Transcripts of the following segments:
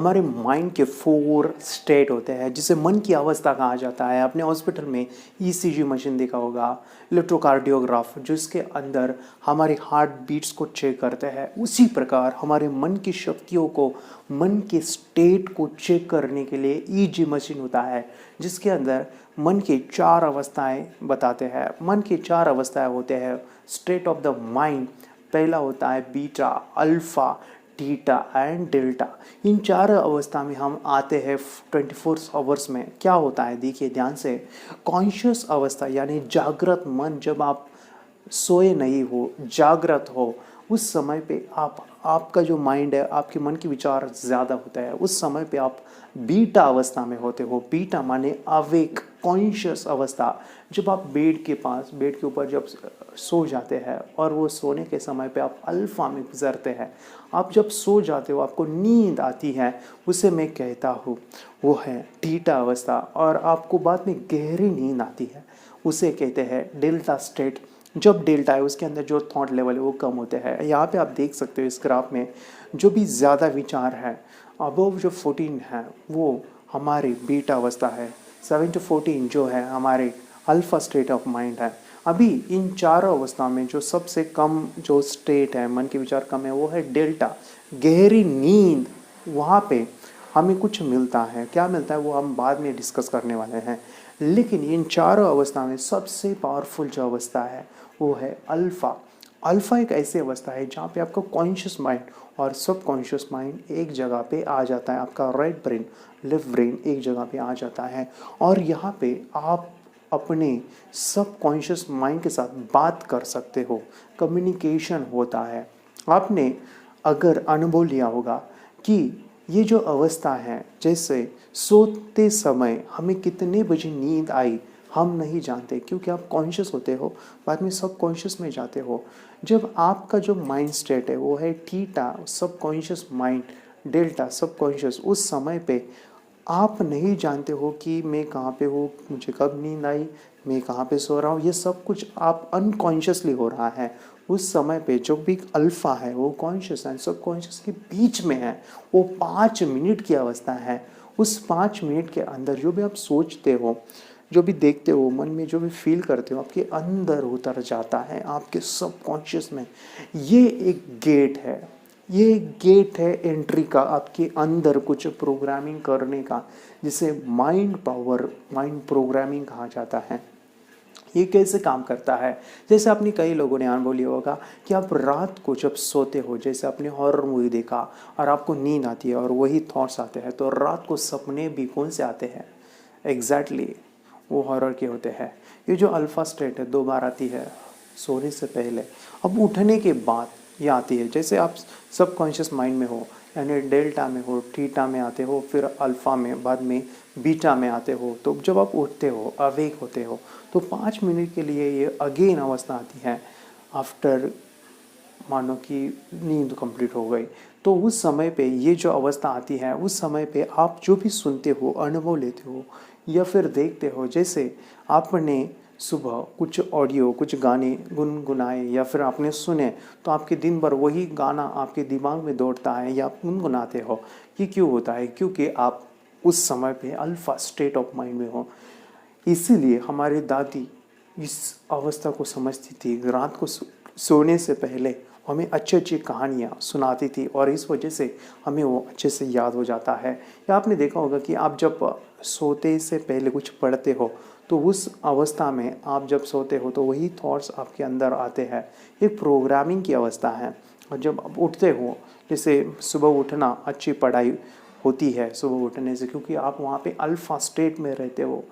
हमारे माइंड के 4 स्टेट होते हैं जिसे मन की अवस्था कहा जाता है। अपने हॉस्पिटल में ईसीजी मशीन देखा होगा, इलेक्ट्रोकार्डियोग्राफ, जिसके अंदर हमारे हार्ट बीट्स को चेक करते हैं। उसी प्रकार हमारे मन की शक्तियों को, मन के स्टेट को चेक करने के लिए ईजी मशीन होता है, जिसके अंदर मन की 4 अवस्थाएं बताते हैं। मन की 4 अवस्थाएं होते हैं स्टेट ऑफ द माइंड। पहला होता है beta, alpha, theta and delta. इन 4 अवस्था में हम आते हैं 24 आवर्स में। क्या होता है देखिए ध्यान से। कॉन्शियस अवस्था यानी जागृत मन, जब आप सोए नहीं हो, जागृत हो, उस समय पे आपका जो माइंड है, आपके मन के विचार ज़्यादा होता है। उस समय पे आप बीटा अवस्था में होते हो। बीटा माने अवेक, कॉन्शियस अवस्था। जब आप बेड के ऊपर जब सो जाते हैं और वो सोने के समय पे आप अल्फा में गुजरते हैं। आप जब सो जाते हो, आपको नींद आती है, उसे मैं कहता हूँ वो है थीटा अवस्था। और आपको बाद में गहरी नींद आती है, उसे कहते हैं डेल्टा स्टेट। जब डेल्टा है उसके अंदर जो थॉट लेवल है वो कम होते हैं। यहाँ पे आप देख सकते हो इस ग्राफ में, जो भी ज़्यादा विचार है अबव जो 14 है वो हमारी बीटा अवस्था है। 7 to 14 जो है हमारे अल्फा स्टेट ऑफ माइंड है। अभी इन चारों अवस्था में जो सबसे कम जो स्टेट है, मन के विचार कम है, वो है डेल्टा, गहरी नींद। वहाँ पे हमें कुछ मिलता है। क्या मिलता है वो हम बाद में डिस्कस करने वाले हैं। लेकिन इन चारों अवस्था में सबसे पावरफुल जो अवस्था है वो है अल्फ़ा। अल्फ़ा एक ऐसी अवस्था है जहाँ पे आपका कॉन्शियस माइंड और सब कॉन्शियस माइंड एक जगह पे आ जाता है। आपका राइट ब्रेन, लेफ्ट ब्रेन एक जगह पे आ जाता है और यहाँ पे आप अपने सब कॉन्शियस माइंड के साथ बात कर सकते हो, कम्युनिकेशन होता है। आपने अगर अनुभव लिया होगा कि ये जो अवस्था है, जैसे सोते समय हमें कितने बजे नींद आई हम नहीं जानते, क्योंकि आप कॉन्शियस होते हो, बाद में सब कॉन्शियस में जाते हो। जब आपका जो माइंड स्टेट है वो है थीटा, सब कॉन्शियस माइंड, डेल्टा सब कॉन्शियस, उस समय पे आप नहीं जानते हो कि मैं कहाँ पे हूँ, मुझे कब नींद आई, मैं कहाँ पे सो रहा हूँ। ये सब कुछ आप अनकॉन्शियसली हो रहा है। उस समय पे जो भी अल्फा है वो कॉन्शियस एंड सब कॉन्शियस के बीच में है। वो 5 मिनट की अवस्था है। उस 5 मिनट के अंदर जो भी आप सोचते हो, जो भी देखते हो, मन में जो भी फील करते हो, आपके अंदर उतर जाता है, आपके सब कॉन्शियस में। ये एक गेट है, ये गेट है एंट्री का, आपके अंदर कुछ प्रोग्रामिंग करने का, जिसे माइंड पावर, माइंड प्रोग्रामिंग कहा जाता है। ये कैसे काम करता है? जैसे आपने कई लोगों ने अनुभव लिया होगा कि आप रात को जब सोते हो, जैसे आपने हॉरर मूवी देखा और आपको नींद आती है और वही थॉट्स आते हैं, तो रात को सपने भी कौन से आते हैं? एग्जैक्टली वो हॉरर के होते हैं। ये जो अल्फा स्टेट है 2 बार आती है सोने से पहले, अब उठने के बाद ये आती है। जैसे आप सब कॉन्शियस माइंड में हो, यानी डेल्टा में हो, थीटा में आते हो, फिर अल्फ़ा में, बाद में बीटा में आते हो। तो जब आप उठते हो, अवेक होते हो, तो 5 मिनट के लिए ये अगेन अवस्था आती है आफ्टर, मानो कि नींद कंप्लीट हो गई। तो उस समय पे ये जो अवस्था आती है, उस समय पे आप जो भी सुनते हो, अनुभव लेते हो या फिर देखते हो, जैसे आपने सुबह कुछ ऑडियो, कुछ गाने गुनगुनाए या फिर आपने सुने, तो आपके दिन भर वही गाना आपके दिमाग में दौड़ता है या आप गुनगुनाते हो। ये क्यों होता है? क्योंकि आप उस समय पे अल्फा स्टेट ऑफ माइंड में हो। इसीलिए हमारी दादी इस अवस्था को समझती थी। रात को सोने से पहले हमें अच्छी अच्छी कहानियाँ सुनाती थी और इस वजह से हमें वो अच्छे से याद हो जाता है। या आपने देखा होगा कि आप जब सोते से पहले कुछ पढ़ते हो, तो उस अवस्था में आप जब सोते हो तो वही थॉट्स आपके अंदर आते हैं। एक प्रोग्रामिंग की अवस्था है। और जब आप उठते हो, जैसे सुबह उठना, अच्छी पढ़ाई होती है सुबह उठने से, क्योंकि आप वहाँ पे अल्फ़ा स्टेट में रहते हो।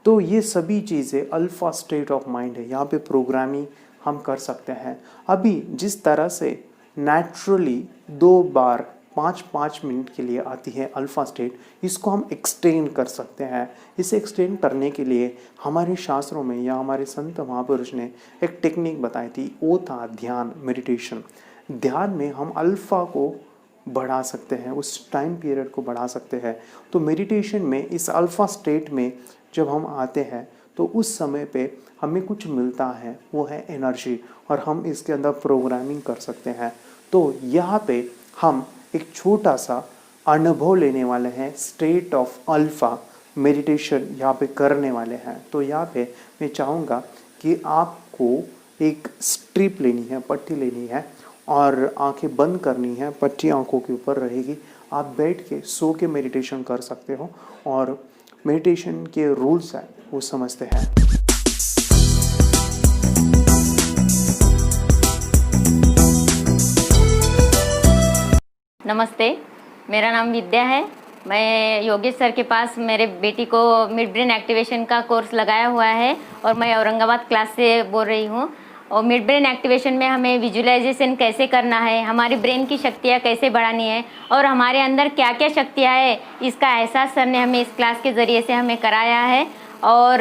तो ये सभी चीज़ें अल्फ़ा स्टेट ऑफ माइंड है। यहाँ पे प्रोग्रामिंग हम कर सकते हैं। अभी जिस तरह से नेचुरली 2 बार 5-5 मिनट के लिए आती है अल्फ़ा स्टेट, इसको हम एक्सटेंड कर सकते हैं। इसे एक्सटेंड करने के लिए हमारे शास्त्रों में या हमारे संत महापुरुष ने एक टेक्निक बताई थी, वो था ध्यान, मेडिटेशन। ध्यान में हम अल्फ़ा को बढ़ा सकते हैं, उस टाइम पीरियड को बढ़ा सकते हैं। तो मेडिटेशन में इस अल्फ़ा स्टेट में जब हम आते हैं तो उस समय पे हमें कुछ मिलता है, वो है एनर्जी, और हम इसके अंदर प्रोग्रामिंग कर सकते हैं। तो यहाँ पे हम एक छोटा सा अनुभव लेने वाले हैं, स्टेट ऑफ अल्फा मेडिटेशन यहाँ पे करने वाले हैं। तो यहाँ पे मैं चाहूँगा कि आपको एक स्ट्रिप लेनी है, पट्टी लेनी है और आंखें बंद करनी है, पट्टी आंखों के ऊपर रहेगी। आप बैठ के सो के मेडिटेशन कर सकते हो और मेडिटेशन के रूल्स हैं वो समझते हैं। नमस्ते, मेरा नाम विद्या है। मैं योगेश सर के पास मेरे बेटी को मिड ब्रेन एक्टिवेशन का कोर्स लगाया हुआ है और मैं औरंगाबाद क्लास से बोल रही हूँ। और मिड ब्रेन एक्टिवेशन में हमें विजुअलाइजेशन कैसे करना है, हमारी ब्रेन की शक्तियाँ कैसे बढ़ानी है और हमारे अंदर क्या क्या शक्तियाँ है, इसका एहसास सर ने हमें इस क्लास के ज़रिए से हमें कराया है। और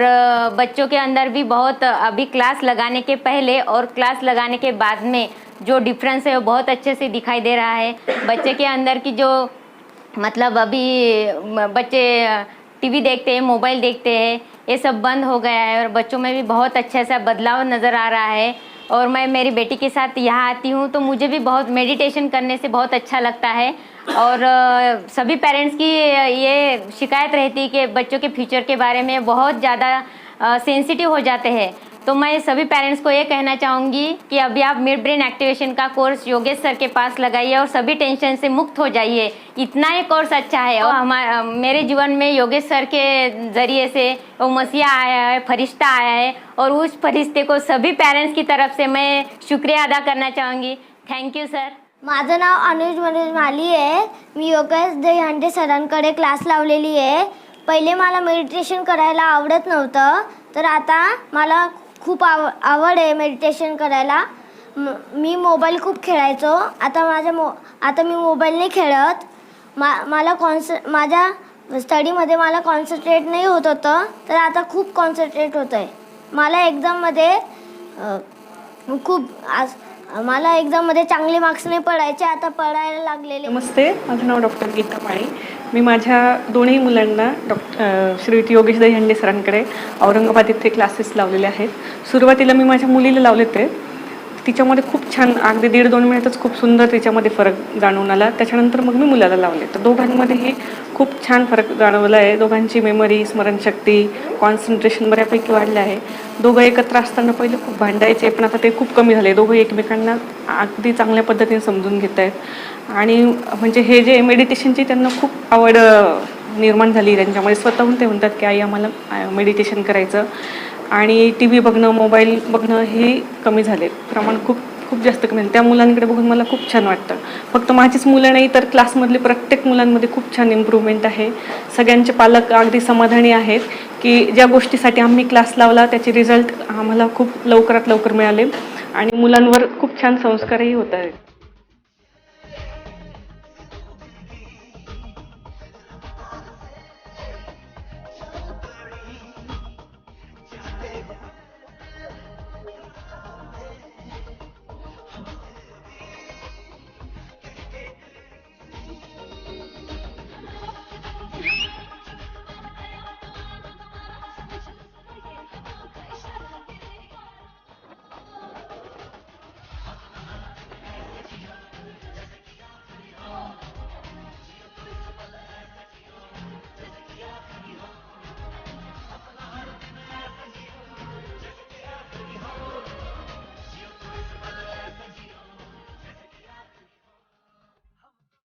बच्चों के अंदर भी बहुत अभी क्लास लगाने के पहले और क्लास लगाने के बाद में जो डिफरेंस है वो बहुत अच्छे से दिखाई दे रहा है। बच्चे के अंदर की जो मतलब अभी बच्चे टीवी देखते हैं, मोबाइल देखते हैं, ये सब बंद हो गया है और बच्चों में भी बहुत अच्छा सा बदलाव नज़र आ रहा है। और मैं मेरी बेटी के साथ यहाँ आती हूँ तो मुझे भी बहुत मेडिटेशन करने से बहुत अच्छा लगता है। और सभी पेरेंट्स की ये शिकायत रहती है कि बच्चों के फ्यूचर के बारे में बहुत ज़्यादा सेंसिटिव हो जाते हैं। तो मैं सभी पेरेंट्स को ये कहना चाहूँगी कि अभी आप मिड ब्रेन एक्टिवेशन का कोर्स योगेश सर के पास लगाइए और सभी टेंशन से मुक्त हो जाइए। इतना ही कोर्स अच्छा है। और मेरे जीवन में योगेश सर के ज़रिए से वो मसीहा आया है, फरिश्ता आया है और उस फरिश्ते को सभी पेरेंट्स की तरफ से मैं शुक्रिया अदा करना चाहूँगी। Thank you sir. माझं नाव अनुज मनोज माली आहे। मी योगेश दहीहंडे सरांकडे क्लास लावलेली आहे। पहिले मला मेडिटेशन करायला आवडत नव्हतं, तर आता मला खूप आवड आहे मेडिटेशन करायला। मी मोबाईल खूप खेळायचो, आता मी मोबाईल नाही खेळत। मला माझ्या स्टडीमध्ये मला कॉन्सन्ट्रेट नाही होत होतं, तर आता खूप कॉन्सन्ट्रेट होतं आहे। मला एक्झाममध्ये चांगले मार्क्स नाही पडायचे, आता पडायला लागलेले। नमस्ते, माझं नाव डॉक्टर गीता माळी। मी माझ्या दोन्ही मुलांना श्रीयुत योगेश दहीहंडे सरांकडे औरंगाबाद इथे क्लासेस लावलेले आहेत। सुरुवातीला मी माझ्या मुलीला लावले ते, तिच्यामध्ये खूप छान अगदी 1.5-2 महिन्यातच खूप सुंदर तिच्यामध्ये फरक जाणवून आला। त्याच्यानंतर मग मी मुलाला लावले, तर दोघांमध्येही खूप छान फरक जाणवला आहे। दोघांची मेमरी, स्मरणशक्ती, कॉन्सन्ट्रेशन बऱ्यापैकी वाढलं आहे। दोघं एकत्र असताना पहिले खूप भांडायचे, पण आता ते खूप कमी झाले। दोघं एकमेकांना अगदी चांगल्या पद्धतीने समजून घेत आहेत आणि म्हणजे हे जे मेडिटेशनची त्यांना खूप आवड निर्माण झाली त्यांच्यामध्ये। स्वतःहून ते म्हणतात की आई आम्हाला मेडिटेशन करायचं आणि टी व्ही बघणं, मोबाईल बघणं हे कमी झाले, प्रमाण खूप जास्त कमी झालं। त्या मुलांकडे बघून मला खूप छान वाटतं। फक्त माझीच मुलं नाही तर क्लासमधले प्रत्येक मुलांमध्ये खूप छान इम्प्रूव्हमेंट आहे। सगळ्यांचे पालक अगदी समाधानी आहेत की ज्या गोष्टीसाठी आम्ही क्लास लावला त्याचे रिझल्ट आम्हाला खूप लवकरात लवकर मिळाले आणि मुलांवर खूप छान संस्कारही होत आहेत।